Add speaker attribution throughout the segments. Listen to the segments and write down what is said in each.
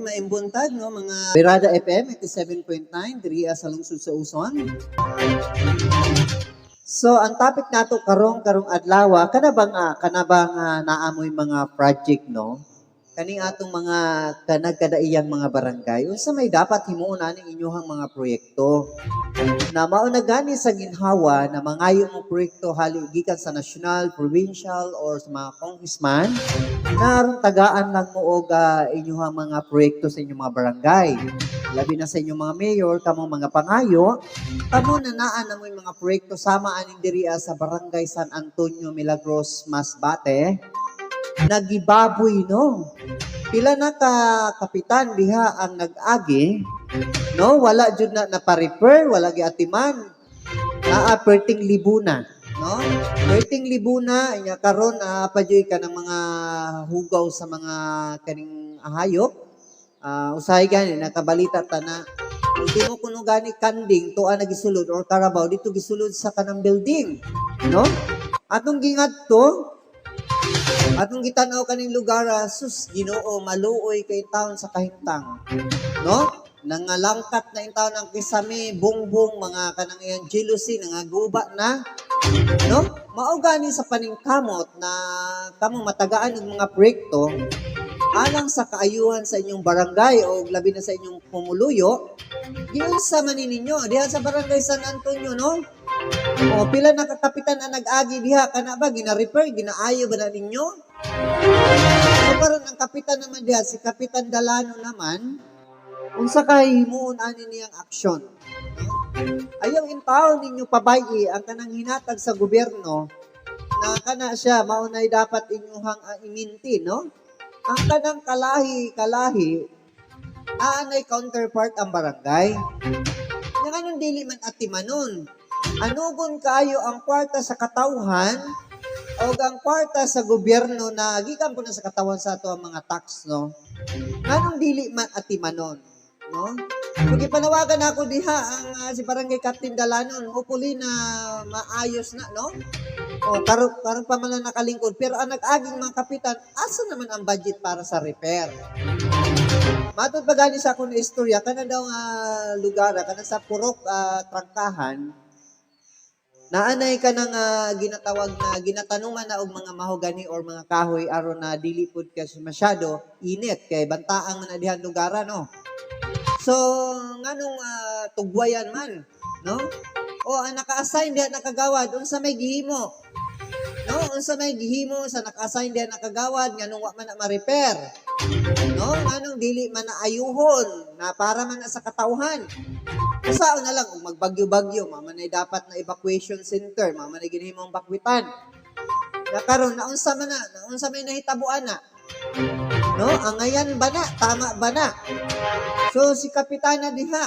Speaker 1: Maimbuntag no mga Birada FM 87.9 diri sa lungsod sa Uson. So ang topic nato karong adlaw kana bang naamoy mga project no kaning atong mga kanagkadaiyang mga barangay unsa may dapat himuon ani inyohang mga proyekto na mao na gani sa ginhawa na mangayo mo proyekto hali gikan sa national, provincial or sa mga congressman na aron tagaan lang mo og inyohang mga proyekto sa inyong mga barangay. Labi na sa inyong mga mayor, kamong mga pangayo, kamo na naa na mo yung mga proyekto sama aning diri sa barangay San Antonio Milagros Masbate. Nagibaboy no. Pila na ka kapitan diha ang nag-agi, no? Wala jud na pa-refer, wala giatiman. Naa perting libuna, no? Perting libuna inya karon pa jud ka ng mga hugaw sa mga kaning hayop. Usahay gani nakabalita ta na ultimo kuno gani kanding tuwa nagisulod or karabaw dito gisulod sa kanang building, no? Atong gingadto atong gitanaw kaning lugar, sus Ginoo maluoy kay taon sa kahintang. No? Nangalangkat na yung taon ng kisame, bungbong, mga kanang iyang jealousy, nangaguba na. No? Mao gani sa paningkamot na kamong matagaan ng mga proyekto alang sa kaayuhan sa inyong barangay o labi na sa inyong pumuluyo, diyan sa manininyo, diyan sa barangay San Antonio, no? O pila na kakapitan ang nag-agi diha kana ba gina-refer ginaayo ba na ninyo? So karon ang kapitan naman diha si Kapitan Dalano naman unsa kay himuon ani niyang aksyon. Ayaw intaw ninyo pabayi ang kanang hinatag sa gobyerno na kana siya maunay dapat inyuhang iminti, no? Ang kanang kalahi aanay counterpart ang barangay. Nga anong dili man atimanon. Anugon kaayo ang kwarta sa katawhan o ang kwarta sa gobyerno na gikan po na sa katawan sa ato ang mga tax, no? Anong dili man atimanon, no? Kung ipanawagan ako diha ang si Barangay Captain Dalanon, hopefully na maayos na, no? O karon pa man na nakalingkod pero ang nag-aging mga kapitan, asa naman ang budget para sa repair? Matod pa gani sa akong istorya kana daw nga lugar kana sa Purok Trangkahan naanay ka nang ginatawag na ginatanuman na og mga mahogani or mga kahoy aron na dili pud kasi masyado init kay bantaang man na dihan lugar, no? So nganong tugwayan man, no? O ang naka-assign diha nakagawad unsa may gihimo? No, unsa may gihimo sa naka-assign diha nakagawad nganong wa man na ma-repair? No, nganong dili man na ayuhon na para man na sa katawhan. Sao na lang kung magbagyo-bagyo, mamanay dapat na evacuation center, mamanay ginahimong bakwitan. Na karon naunsa may nahitabuan na. No, angayan ba na? Tama ba na? So si Kapitana diha,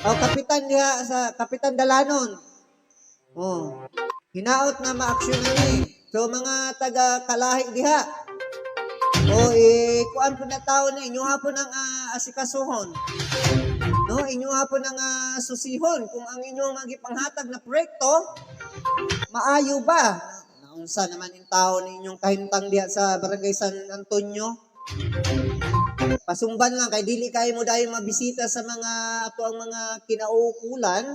Speaker 1: o Kapitan diha sa Kapitan Dalanon. Oh. Hinaot na ma-action ni. So mga taga Kalahi diha. O kuan po na tao na inyo hapon ang asikasuhon. No, inyo hapon ang susihon kung ang inyong magipanghatag na proyekto maayo ba? Naunsa naman in tao ninyong kahintang diha sa Barangay San Antonio? Pasumban lang kay dili kayo mo dayon mabisita sa mga ato ang mga kinaukulan.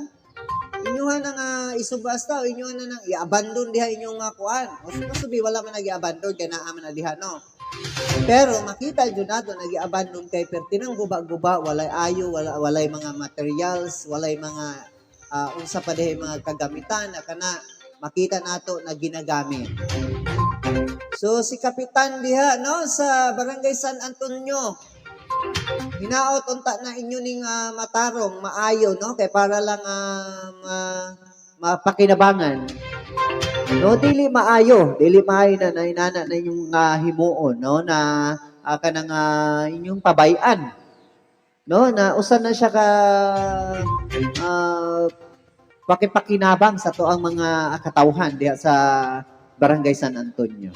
Speaker 1: Inyuhan ang isubasta o inyuhan na nang i-abandon diha inyong kuan. O subi wala man nag-i-abandon kay naa man na diha, no? Pero makita jud nato nag-i-abandon kay pertinang guba-guba, walay ayo, walay mga materials, walay mga unsa pa diha mga kagamitan na kana makita nato na ginagamit. So si Kapitan diha no sa Barangay San Antonio hinaot unta na inyo ning matarong maayo, no, kay para lang mapakinabangan. No, dili maayo na inana na inyong himuon, no, na kanang inyong pabayan, no, na usan na siya ka pakipakinabang sa tuang mga katawhan diha sa Barangay San Antonio.